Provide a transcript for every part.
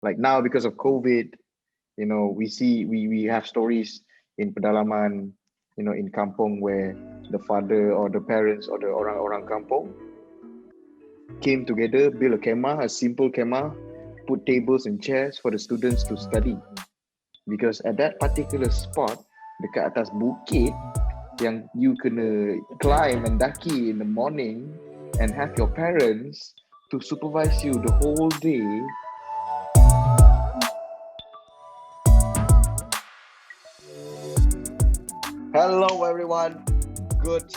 Like now, because of COVID, we have stories in pedalaman, in kampong where the father or the parents or the orang-orang kampong came together, build a kemah, a simple kemah, put tables and chairs for the students to study. Because at that particular spot, dekat atas bukit, yang you kena climb and daki in the morning and have your parents to supervise you the whole day. Hello everyone, good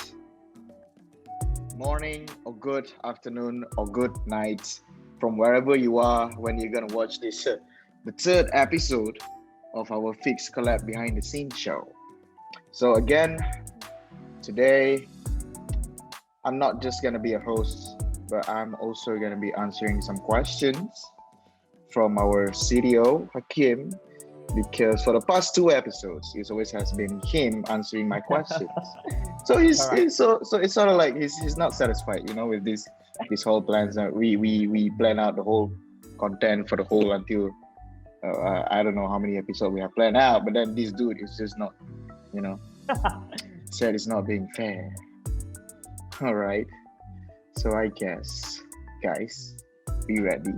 morning or good afternoon or good night from wherever you are when you're gonna watch this, the third episode of our FixColab behind the scenes show. So again, today I'm not just gonna be a host, but I'm also gonna be answering some questions from our CDO Hakim, because for the past two episodes, it always has been him answering my questions. So he's so it's sort of like he's not satisfied, with this whole plans. We plan out the whole content for the whole until I don't know how many episodes we have planned out, but then this dude is just not, said it's not being fair. All right, so I guess, guys, be ready.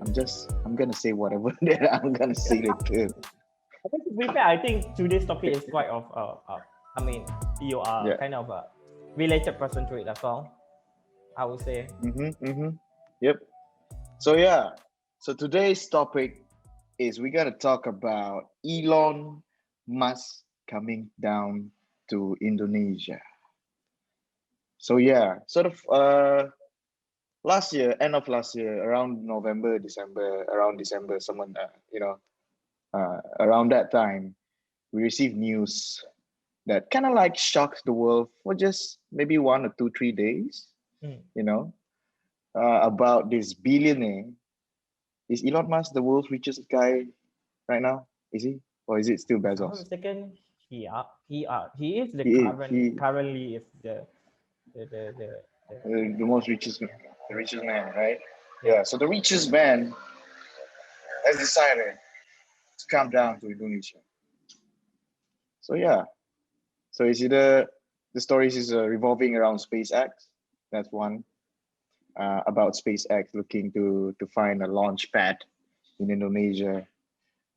I'm gonna say whatever that I'm gonna say later. To be fair, I think today's topic is quite of you are kind of a related person to it as well, I would say. Yep. So today's topic is we're gonna talk about Elon Musk coming down to Indonesia. So end of last year, around around December, someone, around that time, we received news that kind of like shocked the world for just maybe 1 or 2, 3 days, about this billionaire. Is Elon Musk the world's richest guy right now? Is he? Or is it still Bezos? Second, he is currently is the most richest man, right? Yeah. So the richest man has decided to come down to Indonesia. So so it's either the stories is revolving around SpaceX. That's one. About SpaceX looking to find a launch pad in Indonesia,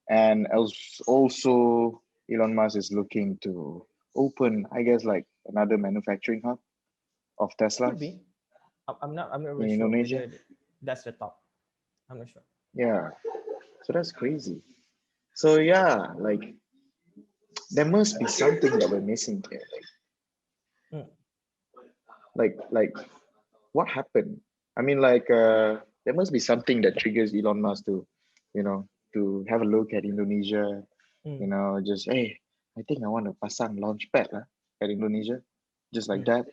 and also Elon Musk is looking to open, I guess, like another manufacturing hub of Tesla. Could be. I'm not really in sure Indonesia. whether that's the top. I'm not sure. Yeah, so that's crazy. So like there must be something that we're missing here. Like what happened? I mean, like there must be something that triggers Elon Musk to, to have a look at Indonesia. Just hey, I think I want to pasang launch pad at Indonesia, just like that.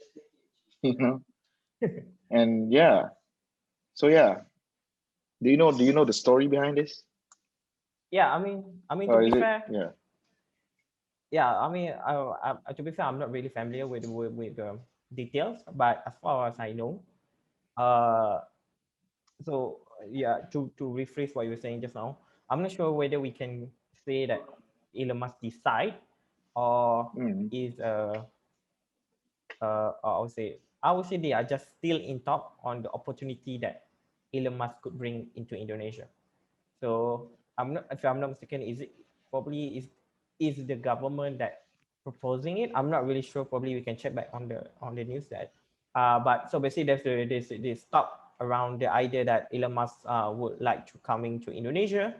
And so do you know the story behind this? Yeah, I mean to be fair, to be fair, I'm not really familiar with the details, but as far as I know, to rephrase what you were saying just now, I'm not sure whether we can say that Elon Musk decide or is I would say they are just still in talk on the opportunity that Elon Musk could bring into Indonesia. So if I'm not mistaken, is it probably is the government that proposing it? I'm not really sure. Probably we can check back on the news that. But so basically, there's this talk around the idea that Elon Musk would like to coming to Indonesia,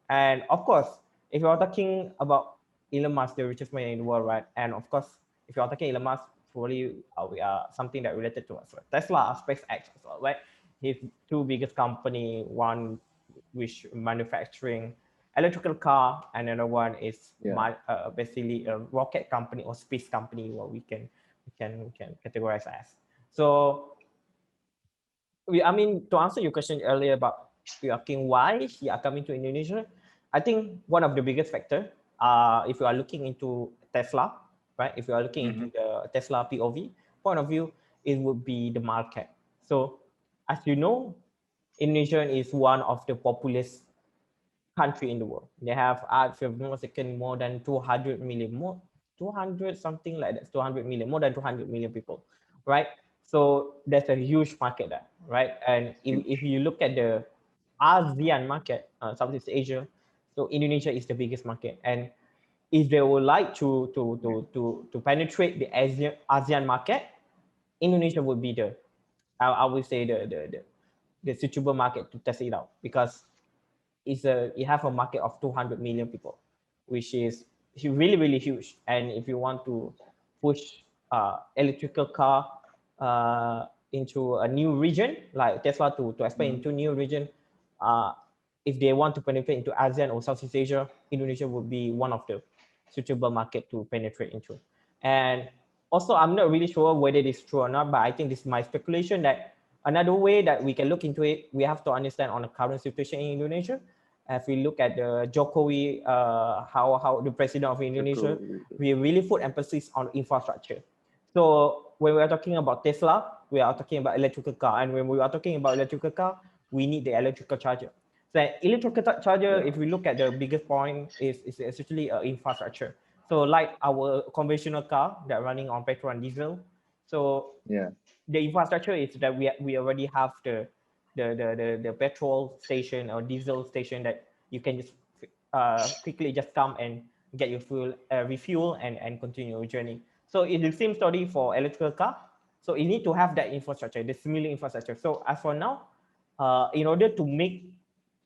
and of course, if you're talking about Elon Musk, the richest man in the world, right? And of course, if you're talking Elon Musk, probably we are something that related to us, right? Tesla, SpaceX as well, right? His two biggest company, one which manufacturing electrical car, and another one is basically a rocket company or space company, what we can categorize as. So to answer your question earlier about you asking why he are coming to Indonesia, I think one of the biggest factor, if you are looking into Tesla, right? If you are looking into the Tesla POV point of view, it would be the market. So as you know, Indonesia is one of the populous country in the world. They have, if I'm not mistaken, more than 200 million, more 200 something like that, 200 million, more than 200 million people, right? So there's a huge market there, right? And if Huge. you look at the ASEAN market, Southeast Asia, so Indonesia is the biggest market. And if they would like to penetrate the ASEAN market, Indonesia would be I would say the suitable market to test it out, because it have a market of 200 million people, which is really really huge. And if you want to push electrical car into a new region like Tesla to expand into new region, uh, if they want to penetrate into ASEAN or Southeast Asia, Indonesia would be one of the suitable market to penetrate into. And also, I'm not really sure whether it is true or not, but I think this is my speculation that another way that we can look into it, we have to understand on the current situation in Indonesia. If we look at the Jokowi, how the president of Indonesia, Joko. we really put emphasis on infrastructure. So when we are talking about Tesla, we are talking about electrical car, and when we are talking about electrical car, we need the electrical charger. So electrical charger, Yeah. if we look at the biggest point, is essentially infrastructure. So like our conventional car that running on petrol and diesel. So Yeah. the infrastructure is that we already have the petrol station or diesel station that you can just quickly just come and get your fuel refuel and continue your journey. So it's the same story for electrical car. So you need to have that infrastructure, the similar infrastructure. So as for now, in order to make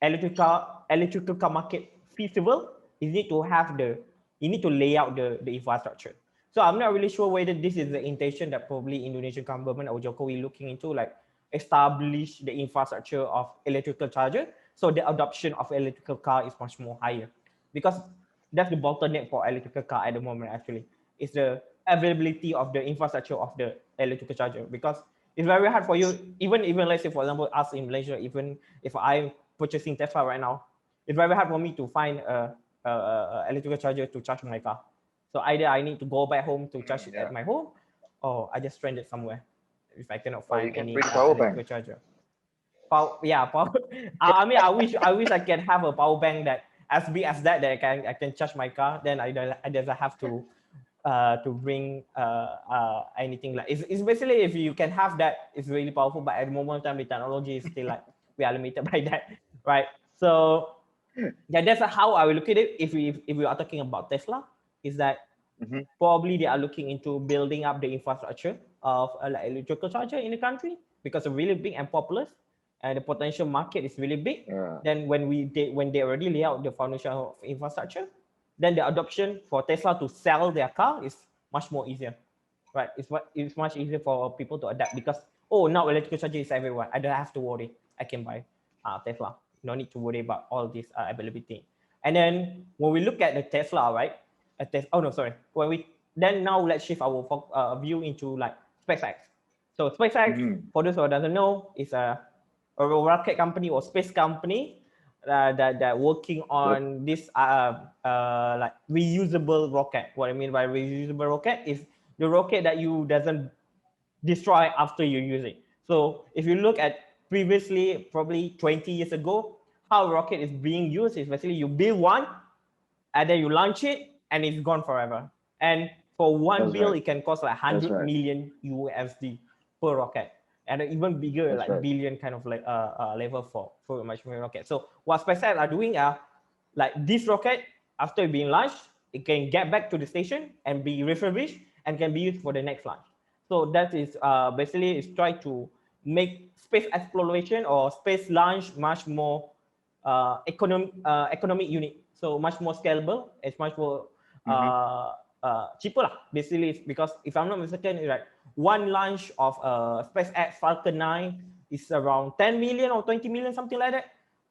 electrical car market feasible, you need to have you need to lay out the infrastructure. So I'm not really sure whether this is the intention that probably Indonesian government or Jokowi looking into, like establish the infrastructure of electrical charger. So the adoption of electrical car is much more higher, because that's the bottleneck for electrical car at the moment. Actually, is the availability of the infrastructure of the electrical charger, because it's very hard for you. Even let's say for example us in Malaysia, even if I'm purchasing Tesla right now, it's very hard for me to find a electrical charger to charge my car. So either I need to go back home to charge it Yeah. at my home, or I just stranded somewhere if I cannot Or you find can any bring power electrical bank. charger. Power. I mean, I wish I can have a power bank that as big as that I can charge my car. Then I doesn't have to bring anything like it's basically, if you can have that, it's really powerful. But at the moment in time, the technology is still like we are limited by that, right? So yeah, that's how I will look at it. If we are talking about Tesla, is that Mm-hmm. probably they are looking into building up the infrastructure of like electrical charger in the country, because it's really big and populous, and the potential market is really big. Yeah. Then when they already lay out the foundation of infrastructure, then the adoption for Tesla to sell their car is much more easier, right? It's much easier for people to adapt, because now electrical charger is everywhere. I don't have to worry. I can buy Tesla. No need to worry about all this availability. And then when we look at the Tesla, right? Oh no, sorry. When we then now let's shift our view into like SpaceX. So SpaceX, Mm-hmm. for those who doesn't know, is a rocket company or space company that working Good. on this like reusable rocket. What I mean by reusable rocket is the rocket that you doesn't destroy after you use it. So if you look at previously, probably 20 years ago, how rocket is being used is basically you build one and then you launch it and it's gone forever. And for one That's build, right. it can cost like That's 100 right. million USD per rocket, and even bigger, That's like right. billion kind of like level for a much more rocket. So what SpaceX are doing are like this rocket, after being launched, it can get back to the station and be refurbished and can be used for the next launch. So that is basically is try to make space exploration or space launch much more economic unit, so much more scalable. It's much more Mm-hmm. cheaper lah. Basically, it's because if I'm not mistaken, it's like one launch of SpaceX Falcon 9 is around 10 million or 20 million, something like that.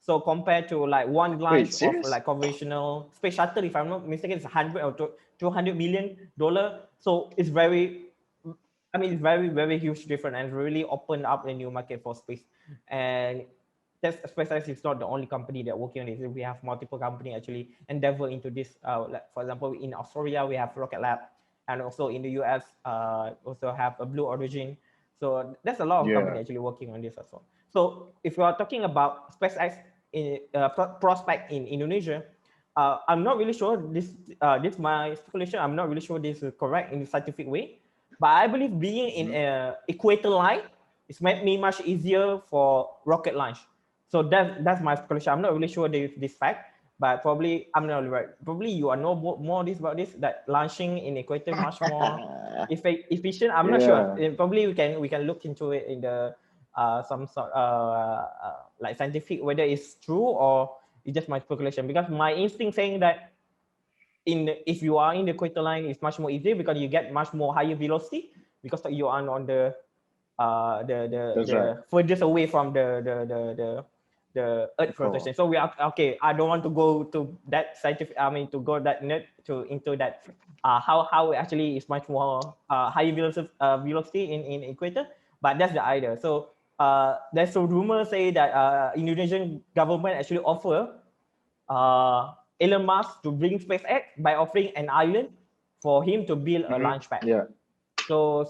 So compared to like one Wait, launch of serious? like conventional space shuttle, if I'm not mistaken, it's 100 or $200 million. So it's very, I mean, it's very, very huge difference, and really opened up a new market for space. And SpaceX is not the only company that working on this. We have multiple company actually endeavor into this. Like for example, in Australia we have Rocket Lab, and also in the US also have a Blue Origin. So there's a lot of company Yeah. actually working on this as well. So if you are talking about SpaceX in, prospect in Indonesia, I'm not really sure this my speculation. I'm not really sure this is correct in the scientific way, but I believe being in a equator line is made me much easier for rocket launch. So that's my speculation. I'm not really sure this fact, but probably I'm not really right. Probably you are know more this about this, that launching in equator much more efficient. I'm not sure. Yeah, Probably we can look into it in the some sort like scientific, whether it's true or it's just my speculation, because my instinct saying that if you are in the equator line, it's much more easier because you get much more higher velocity because you are on that's right. the furthest away from the Earth Cool. rotation. So we are okay. I don't want to go to that scientific. I mean, to go that nerd to into that how it actually is much more higher velocity in equator. But that's the idea. So there's a rumor say that Indonesian government actually offer Elon Musk to bring SpaceX by offering an island for him to build a launch pad. Yeah. So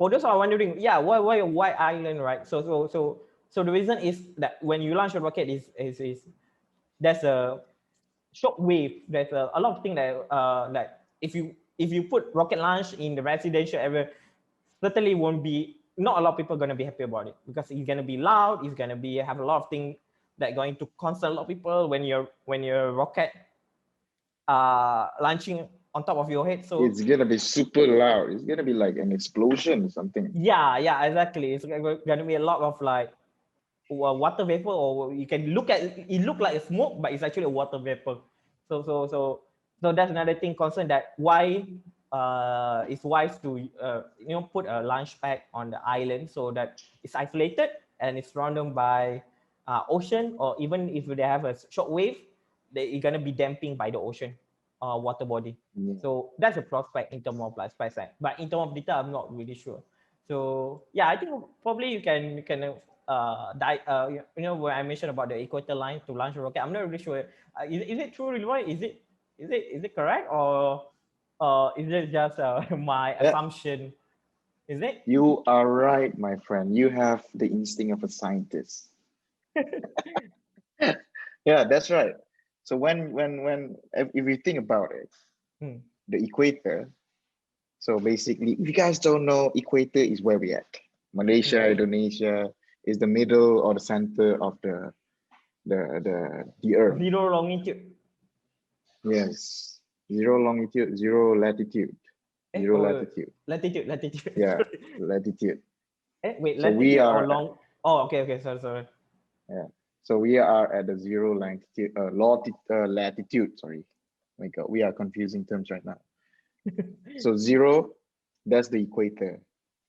for those who are wondering, yeah, why island, right? So the reason is that when you launch a rocket is there's a shock wave. There's a lot of things that if you put rocket launch in the residential area, certainly won't be, not a lot of people going to be happy about it, because it's going to be loud. It's going to be have a lot of things that going to concern a lot of people when your rocket launching on top of your head. So It's gonna be super loud. It's gonna be like an explosion or something. yeah, exactly. It's going to be a lot of like water vapor, or you can look at it look like a smoke, but it's actually a water vapor. So that's another thing concern, that why it's wise to put a launch pad on the island so that it's isolated and it's surrounded by ocean, or even if they have a shock wave, they're gonna be damping by the ocean water body. Yeah. So that's a prospect in terms of like SpaceX, but in terms of data, I'm not really sure. So yeah, I think probably you can when I mentioned about the equator line to launch a rocket, I'm not really sure. Is it true, Leeroy? Is it correct, or is it just my Yeah, assumption? Is it? you are right, my friend. You have the instinct of a scientist. Yeah, that's right. So when if you think about it, Hmm. the equator. So basically, if you guys don't know, equator is where we at. Malaysia, Okay. Indonesia is the middle or the center of the earth. Zero longitude. Yes. Zero longitude, zero latitude. Zero Oh, latitude. latitude. Yeah, Sorry. latitude. Wait, So we latitude or are long? Oh, okay. Sorry. yeah. So we are at the zero latitude latitude, sorry. Oh my God, we are confusing terms right now. So zero, that's the equator.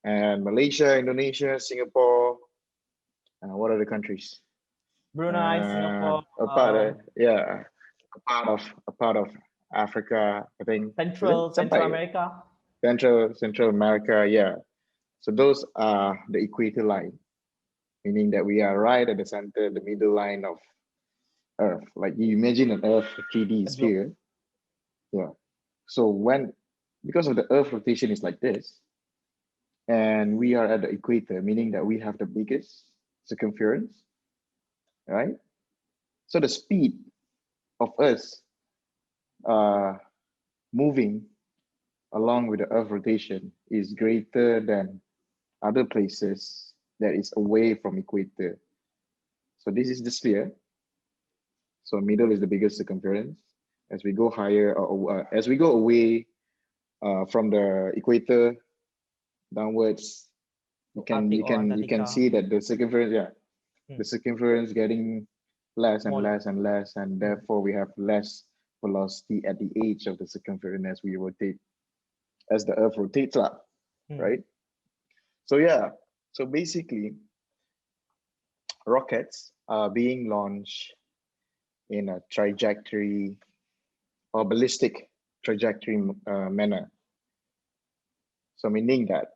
And Malaysia, Indonesia, Singapore, what are the countries? Brunei, Singapore, Yeah, a part of Africa, I think. Is it Central sampai America. Central America? Yeah. So those are the equator line, meaning that we are right at the center, the middle line of Earth. Like you imagine an Earth 3D A globe. sphere. Yeah. So because of the Earth rotation is like this, and we are at the equator, meaning that we have the biggest circumference, right? So the speed of us moving along with the Earth rotation is greater than other places that is away from equator. So this is the sphere. So middle is the biggest circumference. As we go higher, or as we go away from the equator downwards, you To can Arctic you or can you can Antarctica. see that the circumference, yeah, Hmm. the circumference getting less and Smaller. less and less, and Hmm. therefore we have less velocity at the edge of the circumference as we rotate, as the Earth rotates up, Hmm. right? So yeah, so basically, rockets are being launched in a trajectory or ballistic trajectory manner. So meaning that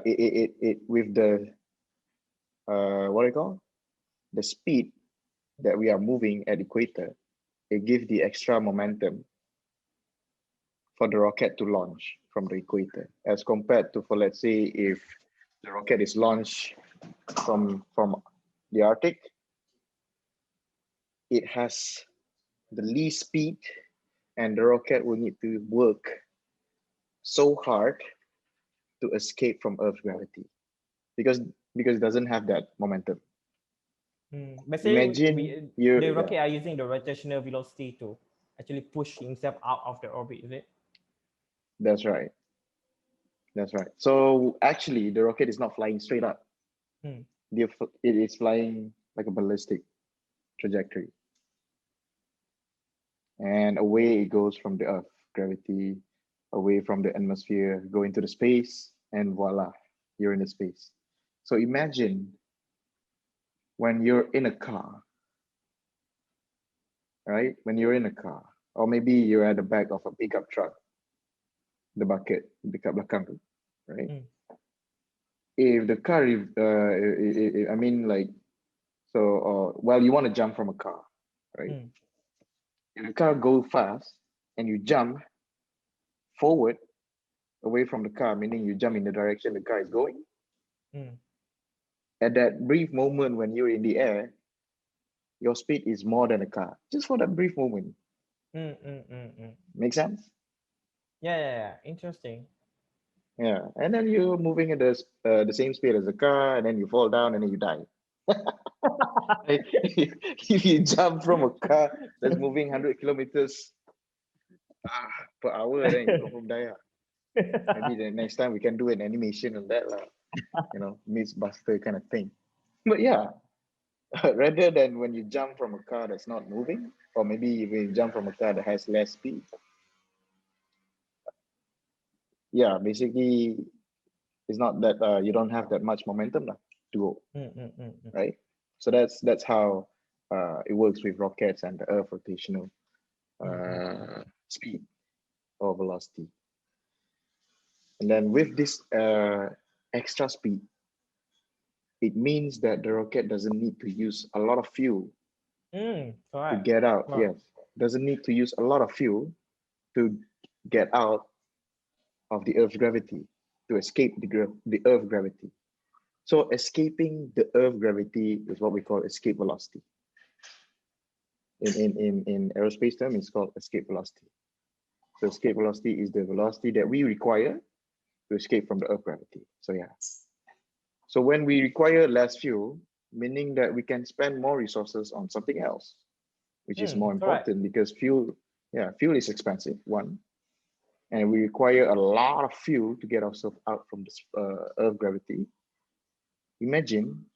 it with the what do you call, the speed that we are moving at equator, it gives the extra momentum for the rocket to launch from the equator, as compared to, for let's say, if the rocket is launched from the Arctic. It has the least speed, and the rocket will need to work so hard to escape from Earth's gravity because it doesn't have that momentum. Basically, Imagine you, the yeah, rocket are using the rotational velocity to actually push himself out of the orbit, is it? that's right. That's right. So actually, the rocket is not flying straight up. Hmm. It is flying like a ballistic trajectory, and away it goes from the Earth gravity, away from the atmosphere, go into the space, and voila, you're in the space. So imagine when you're in a car, right? When you're in a car, or maybe you're at the back of a pickup truck, the bucket, dekat belakang tu, right? If the car, I mean, like, so, well, you want to jump from a car, right? If the car go fast and you jump forward away from the car, meaning you jump in the direction the car is going, at that brief moment when you're in the air, your speed is more than a car, just for that brief moment. Make sense? Yeah. Interesting. Yeah, and then you're moving at the same speed as the car, and then you fall down, and then you die. If you jump from a car that's moving 100 kilometers per hour, then you confirm die. Maybe the next time we can do an animation on that, Miss Buster kind of thing. But yeah, rather than when you jump from a car that's not moving, or maybe when you jump from a car that has less speed. Yeah, basically, it's not that you don't have that much momentum to go, right? So that's how it works with rockets and the Earth rotational speed or velocity. And then with this extra speed, it means that the rocket doesn't need to use a lot of fuel to get out. Right. Yes, doesn't need to use a lot of fuel to get out of the Earth's gravity, to escape the Earth gravity. So escaping the Earth gravity is what we call escape velocity. In aerospace term, it's called escape velocity. So escape velocity is the velocity that we require to escape from the Earth gravity. So yeah. So when we require less fuel, meaning that we can spend more resources on something else, which is more important because fuel is expensive, one. And we require a lot of fuel to get ourselves out from this Earth gravity. Imagine,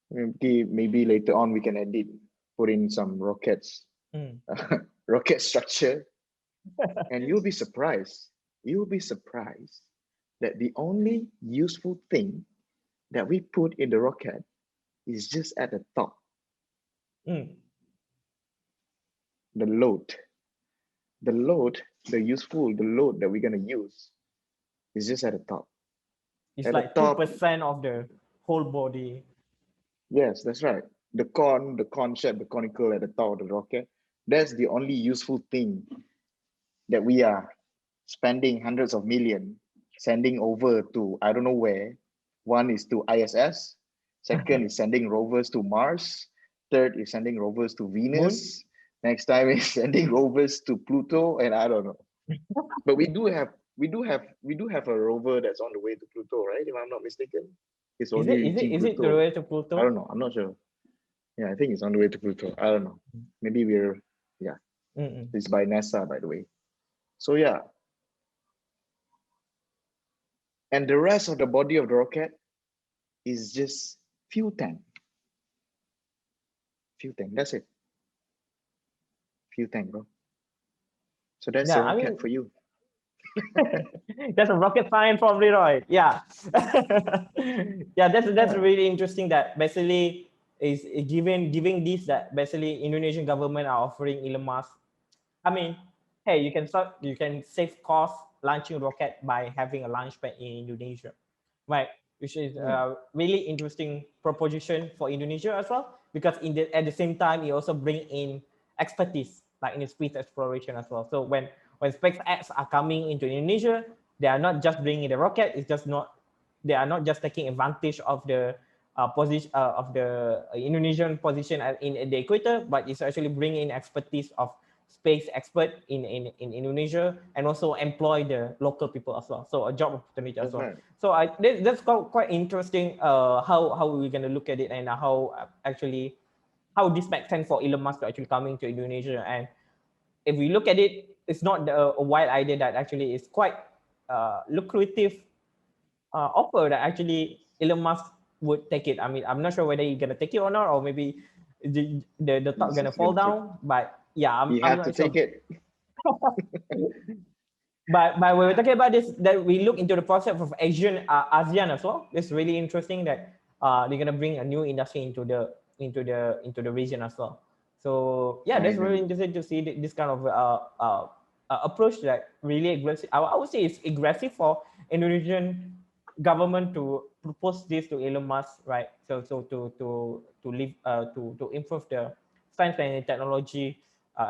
maybe later on we can put in some rockets, rocket structure, and you'll be surprised. You'll be surprised that the only useful thing that we put in the rocket is just at the top. The load, the load that we're gonna use is just at the top. It's at like 2% of the whole body. Yes, that's right. The cone shape, the conical at the top of the rocket, that's the only useful thing that we are spending hundreds of millions sending over to I don't know where. One is to ISS, second is sending rovers to Mars, third is sending rovers to Venus. Moon? Next time is sending rovers to Pluto, and I don't know. But we do have a rover that's on the way to Pluto, right? If I'm not mistaken. It's only reaching Is it the Pluto. way to Pluto? I don't know. I'm not sure. Yeah, I think it's on the way to Pluto. I don't know. Maybe it's by NASA, by the way. So yeah. And the rest of the body of the rocket is just fuel tank. Fuel tank, that's it. Fuel tank, bro. So that's a rocket for you. That's a rocket science from Leeroy. Yeah. Yeah, that's really interesting that basically is giving this that basically Indonesian government are offering Elon Musk. I mean, hey, you can save cost launching rocket by having a launch pad in Indonesia, right? Which is a really interesting proposition for Indonesia as well, because at the same time it also bring in expertise like in the space exploration as well. So when SpaceX are coming into Indonesia, they are not just bringing the rocket. They are not just taking advantage of the position of the Indonesian position in the equator, but it's actually bring in expertise of space expert in Indonesia, and also employ the local people as well. So a job opportunity as That's well. right. So that's quite interesting. How we're gonna look at it, and how actually how this makes sense for Elon Musk to actually coming to Indonesia. And if we look at it, it's not a wild idea that actually is quite lucrative offer that actually Elon Musk would take it. I mean, I'm not sure whether he's gonna take it or not, or maybe the top He's gonna just fall gonna take. down. But yeah, He I'm had to not take sure. it. But when we're talking about this, that we look into the process of ASEAN as well. It's really interesting that they're gonna bring a new industry into the region as well. So yeah, that's really Finally. interesting to see this kind of approach that really aggressive. I would say it's aggressive for Indonesian government to propose this to Elon Musk, right? So to improve the science and technology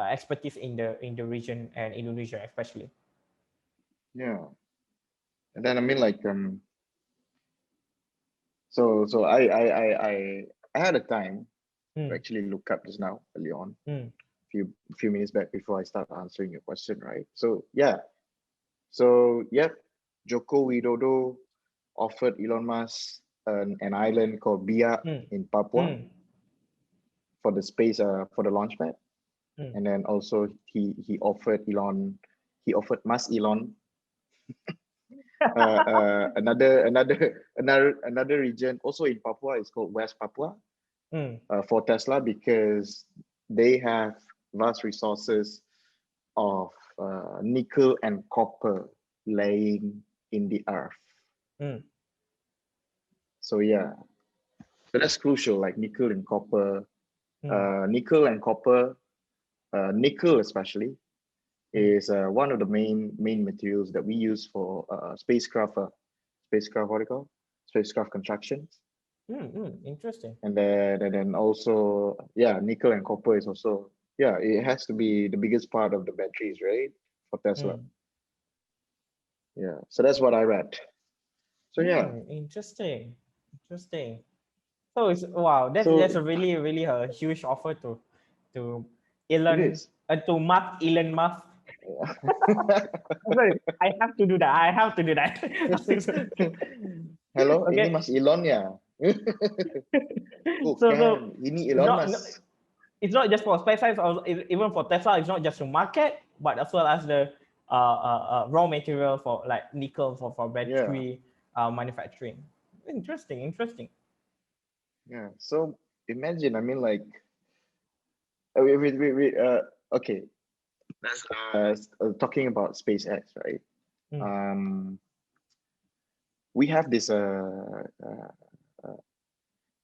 expertise in the region, and Indonesia especially. Yeah. And then I mean like so I had a time to Mm, actually look up just now early on, mm, few minutes back before I start answering your question, right? So yeah. So yep, Joko Widodo offered Elon Musk an island called Biak mm, in Papua mm, for the space for the launch pad. mm. And then also he offered Mas Elon another region also in Papua. It's called West Papua Mm, for Tesla because they have vast resources of nickel and copper laying in the earth. mm, So yeah, so that's crucial. Like mm, nickel and copper, nickel especially mm, is one of the main materials that we use for spacecraft what do you call spacecraft constructions. Interesting. And then also yeah, nickel and copper is also, yeah, it has to be the biggest part of the batteries, right, for Tesla. Mm, Yeah, so that's what I read. So yeah, interesting. Interesting. So it's wow. That's so a really a huge offer to it Elon is. to Musk Elon Musk. Sorry, I have to do that. I have to do that. Hello, ini Okay. Mas Elon ya. So Bukan, ini it's Elon not Mas. it's not just for SpaceX, or even for Tesla. It's not just to market, but as well as the raw material for like nickel for Yeah, battery manufacturing. Interesting, interesting. yeah. So imagine, I mean, like, okay, let's talking about SpaceX, right? Mm, Um, we have this uh,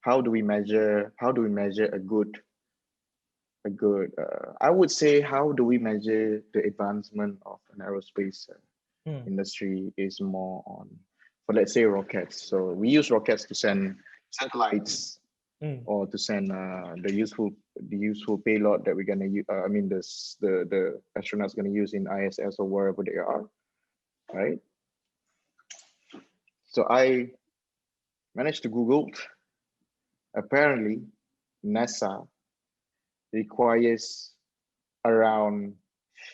how do we measure a good I would say, how do we measure the advancement of an aerospace mm, industry is more on, for let's say, rockets. So we use rockets to send satellites mm, or to send the useful payload that we're gonna use. I mean, the astronauts gonna use in ISS or wherever they are, right? So I managed to Google. Apparently, NASA requires around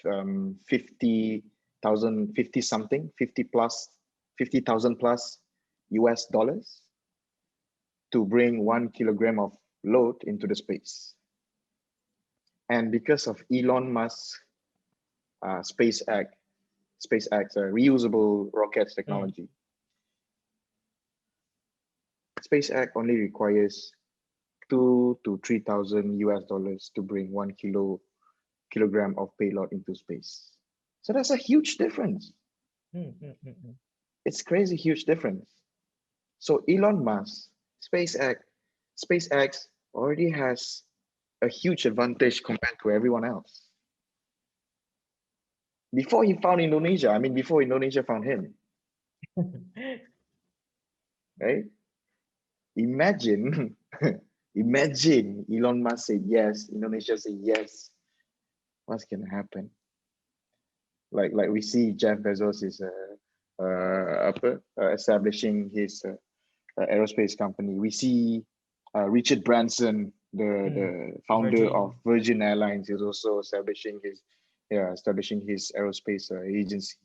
50,000, 50 something, 50 plus, 50,000 plus US dollars to bring 1 kilogram of load into the space. And because of Elon Musk SpaceX, reusable rockets mm, technology, SpaceX only requires 2 to 3,000 US dollars to bring 1 kilogram of payload into space. So that's a huge difference. mm, mm, mm, mm. It's crazy huge difference. So Elon Musk, SpaceX, SpaceX already has a huge advantage compared to everyone else. Before he found Indonesia, I mean, before Indonesia found him, right? Imagine, imagine Elon Musk said yes, Indonesia said yes. What's gonna happen? Like we see Jeff Bezos is establishing his aerospace company. We see Richard Branson, Mm. the founder Virgin. of Virgin Airlines, is also establishing his aerospace agency.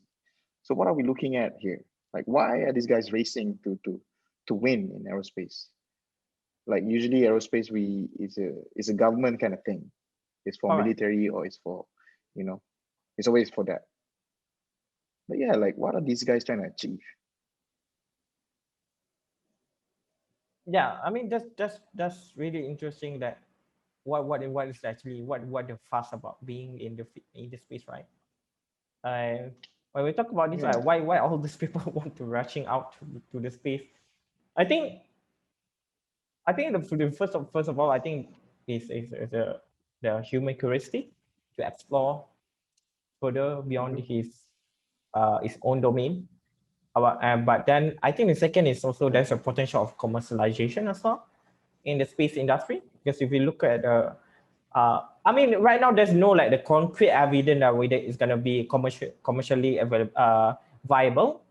So what are we looking at here? Like, why are these guys racing to win in aerospace? Like usually aerospace we is a government kind of thing. It's for Correct. military or it's for, you know, it's always for that. But yeah, like what are these guys trying to achieve? Yeah, I mean that's really interesting that what is actually what the fuss about being in the space, right? When we talk about this, Yeah. like why all these people want to rushing out to the space? I think the first of all, I think is the human curiosity to explore further beyond Mm-hmm. his own domain. But then I think the second is also there's a potential of commercialization as well in the space industry, because if you look at I mean right now there's no like the concrete evidence that whether it's gonna be commercially viable,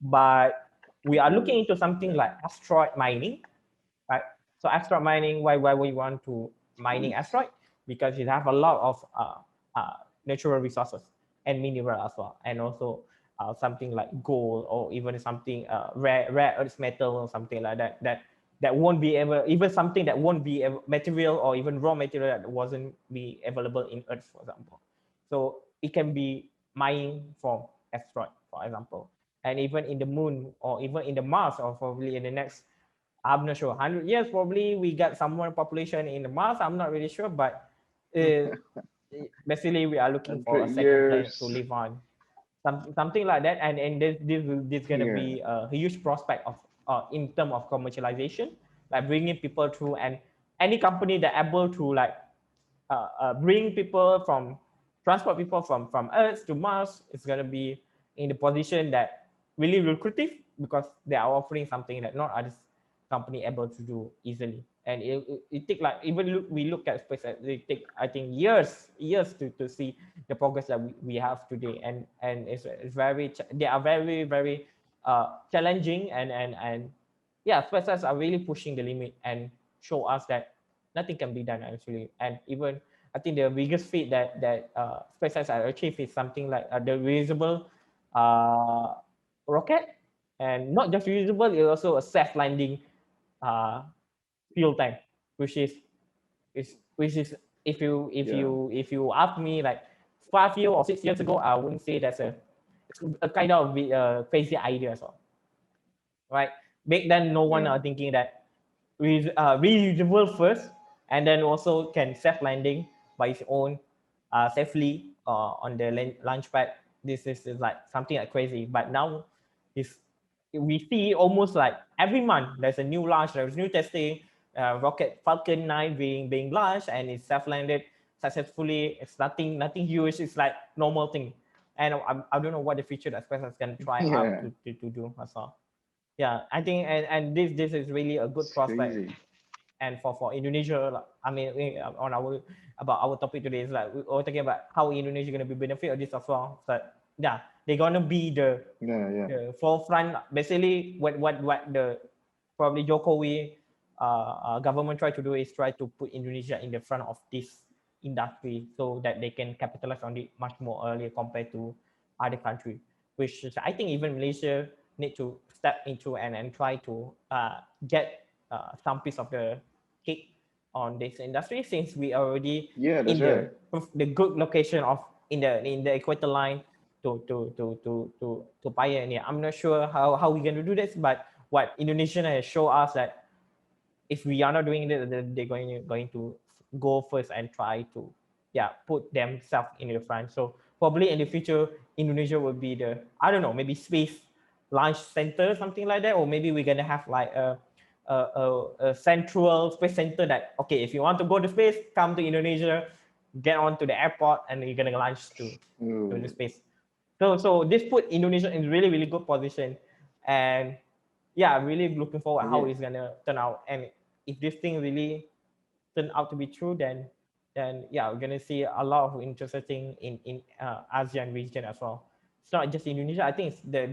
but we are looking into something like asteroid mining, right? So asteroid mining, why we want to mining asteroid? Because it have a lot of natural resources and mineral as well, and also something like gold or even something rare earth metal or something like that won't be ever, even something that won't be material or even raw material that wasn't be available in earth, for example. So it can be mining from asteroid, for example, and even in the moon or even in the Mars, or probably in the next, I'm not sure, 100 years probably we got some more population in the Mars. I'm not really sure, but uh, basically we are looking for a 100 second planet to years. live on, something like that. And this gonna Yeah. be a huge prospect of in terms of commercialization, like bringing people through, and any company that able to like bring people from transport people from Earth to Mars is gonna be in the position that really lucrative, because they are offering something that not other company able to do easily. And it take like, even we look at space, it take I think years to see the progress that we have today, and it's very they are very challenging, and yeah, space are really pushing the limit and show us that nothing can be done actually. And even I think the biggest feat that SpaceX has achieved is something like the reusable uh, rocket, and not just reusable, it's also a self landing uh, fuel tank, which is Yeah. if you ask me like 5 years or 6 years ago, I wouldn't say that's a kind of crazy idea as well, right? Back then, no one Yeah. are thinking that reusable first, and then also can self landing by its own safely on the launch pad. This is like something like crazy. But now is we see almost like every month there's a new launch, there's new testing. Rocket Falcon 9 being launched and it's self landed successfully. It's nothing huge. It's like normal thing. And I don't know what the feature that SpaceX can try out Yeah. to do as well. Yeah, I think, and this is really a good It's prospect. crazy. And for Indonesia, like, I mean, on our about our topic today is like we're talking about how Indonesia going to be benefit of this as well. But yeah, they're gonna be Yeah. Yeah. the forefront. Basically, what the probably Joko government try to do is try to put Indonesia in the front of this industry so that they can capitalize on it much more earlier compared to other country. Which is, I think even Malaysia need to step into and try to get some piece of the cake on this industry, since we already Yeah. That's in right. the good location of in the equator line to pioneer. I'm not sure how we're going to do this, but what Indonesia has shown us that if we are not doing it, then they're going to go first and try to put themselves in the front. So probably in the future, Indonesia will be the, I don't know, maybe space launch center, something like that, or maybe we're gonna have like a central space center that, okay, if you want to go to space, come to Indonesia, get onto the airport, and you're gonna launch to the Ooh. space. So this put Indonesia in really good position, and yeah, really looking forward how Okay. it's gonna turn out. And if this thing really turn out to be true, then yeah, we're gonna see a lot of interesting thing in ASEAN region as well. It's not just Indonesia. I think it's the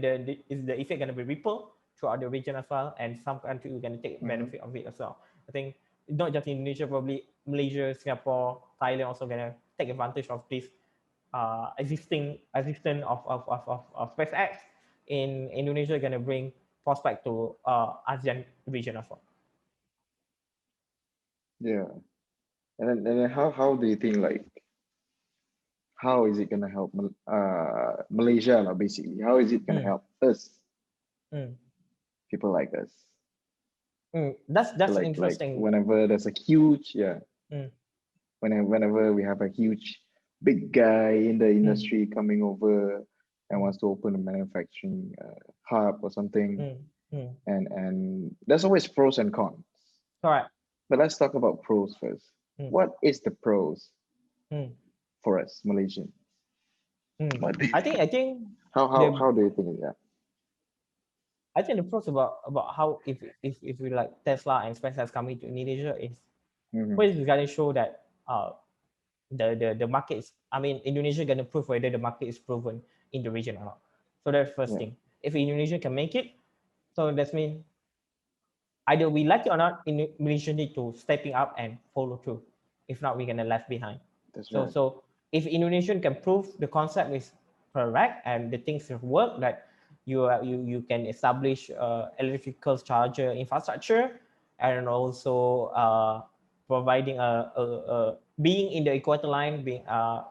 is the effect gonna be ripple throughout the region as well, and some countries are going to take Mhm. benefit of it as well. I think not just Indonesia, probably Malaysia, Singapore, Thailand also going to take advantage of this existence of SpaceX in Indonesia, going to bring prospect to ASEAN region as well. Yeah. And then how do you think, like, how is it gonna help Malaysia lah, basically? How is it gonna Mm, help us, mm, people like us? So that's like interesting. whenever there's a huge, yeah, Mm, whenever we have a huge big guy in the mm, industry coming over and mm, wants to open a manufacturing hub or something, mm, mm. and there's always pros and cons. Correct. But let's talk about pros first. Mm, What is the pros mm, for us Malaysian? mm. What do you I think think? I think How how the how do you think? Yeah. I think the pros about how if we like Tesla and SpaceX coming to Indonesia is Mm-hmm. first is going to show that the market is, I mean, Indonesia going to prove whether the market is proven in the region or not. So that's first Yeah. thing. If Indonesia can make it, so that means either we like it or not, Indonesia need to stepping up and follow through. If not, we're gonna left behind. That's So right. so if Indonesian can prove the concept is correct and the things work, that you can establish electrical charger infrastructure, and also providing a being in the equator line, being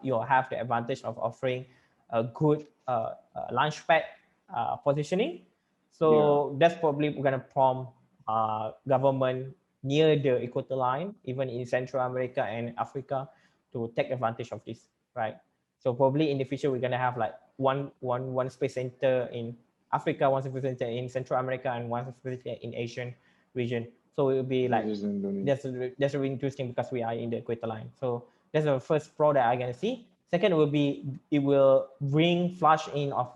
you have the advantage of offering a good launch pad positioning. Yeah. So that's probably going to prompt government near the equator line, even in Central America and Africa, to take advantage of this, right? So probably in the future we're gonna have like one space center in Africa, one space center in Central America, and one space center in Asian region. So it will be This like is Indonesia. that's really interesting because we are in the equator line. So that's the first pro that I'm gonna see. Second will be it will bring flush in of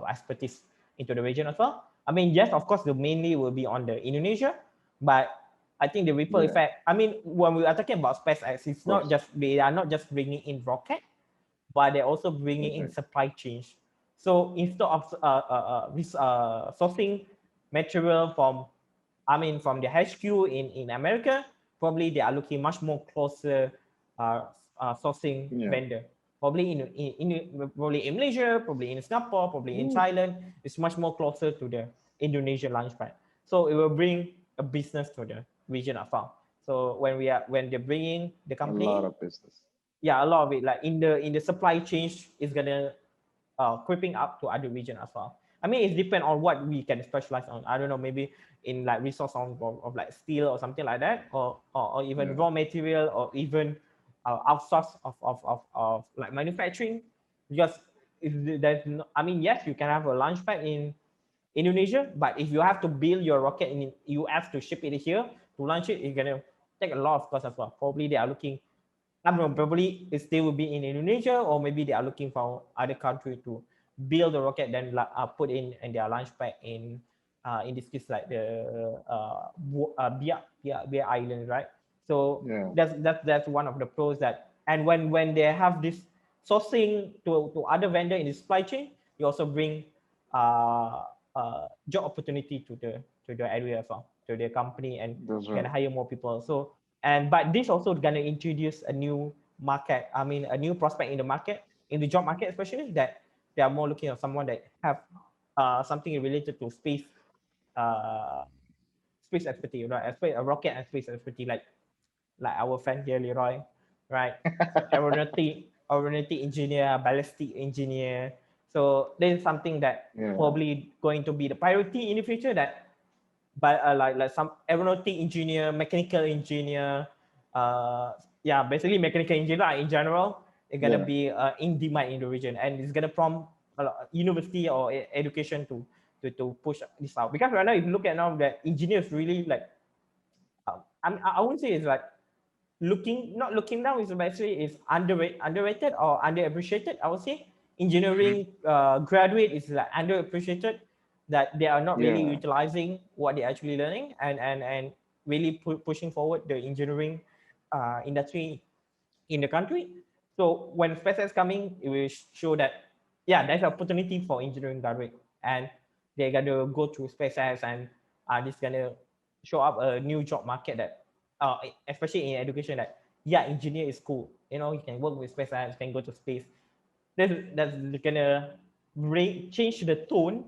expertise into the region as well. I mean, yes, of course, the mainly will be on the Indonesia, but I think the ripple Yeah. effect. I mean, when we are talking about SpaceX, Of it's not course. just they are not just bringing in rocket, but they're also bringing That's in right. supply chains. So instead of sourcing material from, I mean, from the HQ in America, probably they are looking much more closer uh, sourcing Yeah. vendor. Probably probably in Malaysia, probably in Singapore, probably in Ooh, Thailand. It's much more closer to the Indonesian launchpad. So it will bring a business to the region as well. So when they're bringing the a company lot in, of business. yeah, a lot of it like in the supply chain is gonna creeping up to other region as well. I mean, it depends on what we can specialize on. I don't know, maybe in like resource of like steel or something like that, or even Yeah. raw material, or even outsource of like manufacturing. Because if there's no, I mean, yes, you can have a launch pad in Indonesia, but if you have to build your rocket in US to ship it here to launch it, it's gonna take a lot of cost as well. Probably they are looking, I don't know, probably it still will be in Indonesia, or maybe they are looking for other country to build the rocket, then put in their launch pad in this case like the Biak Island, right? So Yeah. that's one of the pros that, and when they have this sourcing to other vendor in the supply chain, you also bring uh, job opportunity to the area as well, to the company, and That's can right. hire more people. So and but this also gonna introduce a new market, I mean a new prospect in the market, in the job market, especially that they are more looking at someone that have something related to space, uh space expertise, right? A rocket and space expertise, like our friend here, Leeroy, right? So aeronautic engineer, ballistic engineer. So this is something that Yeah. probably going to be the priority in the future, that but like some aeronautic engineer, mechanical engineer, yeah, basically mechanical engineer in general, it's gonna Yeah. be in demand in the region, and it's gonna prompt a university or education to push this out. Because right now, if you look at now, that engineers really like, I wouldn't say it's like not looking down, is actually is underrated or underappreciated. I would say engineering graduate is like underappreciated, that they are not really Yeah. utilizing what they're actually learning, and really pushing forward the engineering industry in the country. So when SpaceX coming, it will show that, yeah, there's an opportunity for engineering graduate. And they're gonna go to SpaceX and this gonna show up a new job market that especially in education that engineer is cool, you can work with SpaceX, you can go to space. That's gonna change the tone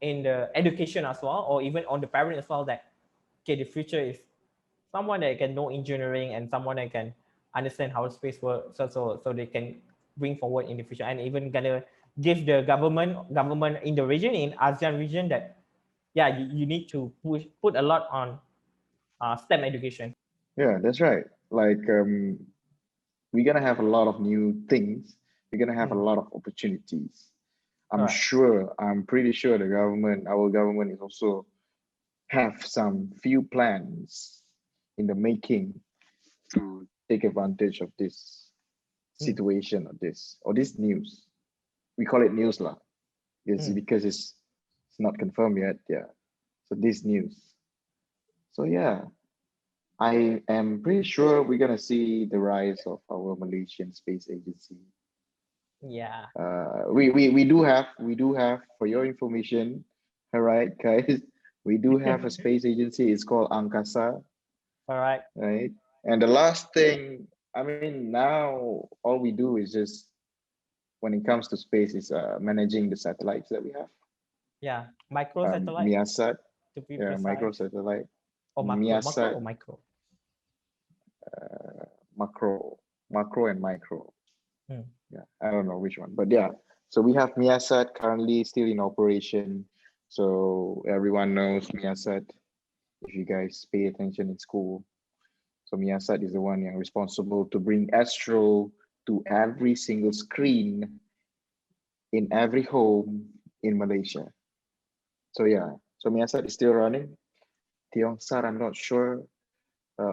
in the education as well, or even on the parent as well, that okay, the future is someone that can know engineering and someone that can understand how space works, so they can bring forward in the future, and even gonna give the government in the region, in ASEAN region, that you need to put a lot on STEM education. Yeah, that's right. Like we're gonna have a lot of new things. We're gonna have a lot of opportunities. Correct. I'm pretty sure our government is also have some few plans in the making to take advantage of this situation or this news. We call it news lah. It's because it's not confirmed yet. Yeah. So this news. So yeah, I am pretty sure we're gonna see the rise of our Malaysian space agency. Yeah. We do have for your information, all right, guys. We do have a space agency. It's called Angkasa. All right. Right. And the last thing, I mean, now all we do is just when it comes to space is managing the satellites that we have. Yeah. Micro satellite. Miasat. To be Yeah, precise. micro satellite. Or macro. Miasat. Macro or micro? Macro and micro. Hmm. Yeah, I don't know which one, but yeah. So we have Miasat currently still in operation. So everyone knows Miasat. If you guys pay attention in school, so Miasat is the one responsible to bring Astro to every single screen in every home in Malaysia. So yeah, so Miasat is still running. Tiong Sat, I'm not sure.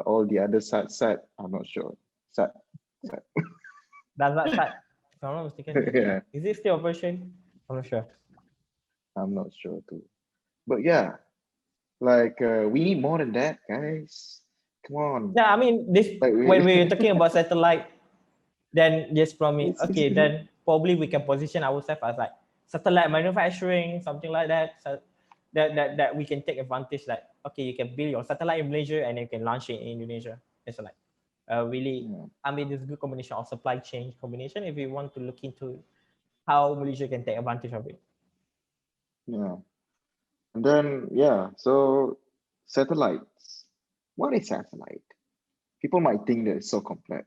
All the other Sat, I'm not sure. Sat. Does that start? If I'm not mistaken. Yeah, Is it still operation? I'm not sure. I'm not sure too. But yeah, like we need more than that, guys. Come on. Yeah, I mean, this Like when we're talking about satellite, then just from me, It's- okay, then probably we can position ourselves as like satellite manufacturing, something like that. So that we can take advantage. Like, okay, you can build your satellite in Malaysia and you can launch it in Indonesia. It's like really, Yeah. I mean, this good combination of supply chain combination. If we want to look into how Malaysia can take advantage of it. Yeah. And then, yeah, so satellites. What is satellite? People might think that it's so complex,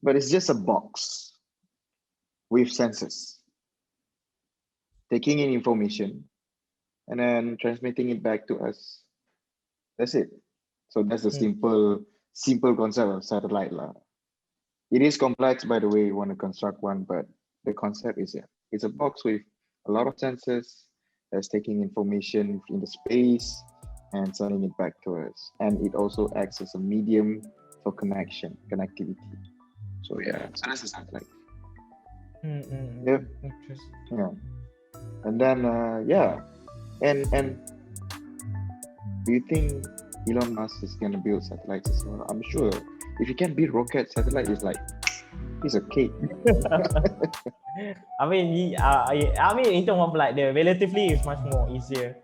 but it's just a box with sensors taking in information and then transmitting it back to us. That's it. So that's the simple concept of satellite lah. It is complex, by the way, you want to construct one, but the concept is it's a box with a lot of sensors that's taking information in the space and sending it back to us. And it also acts as a medium for connectivity. So yeah, so that's a satellite. Yep. Interesting. Yeah. And then yeah. And do you think Elon Musk is gonna build satellites as well? I'm sure. If you can build rocket satellite, is like piece of cake. I mean, in terms of like the relatively, it's much more easier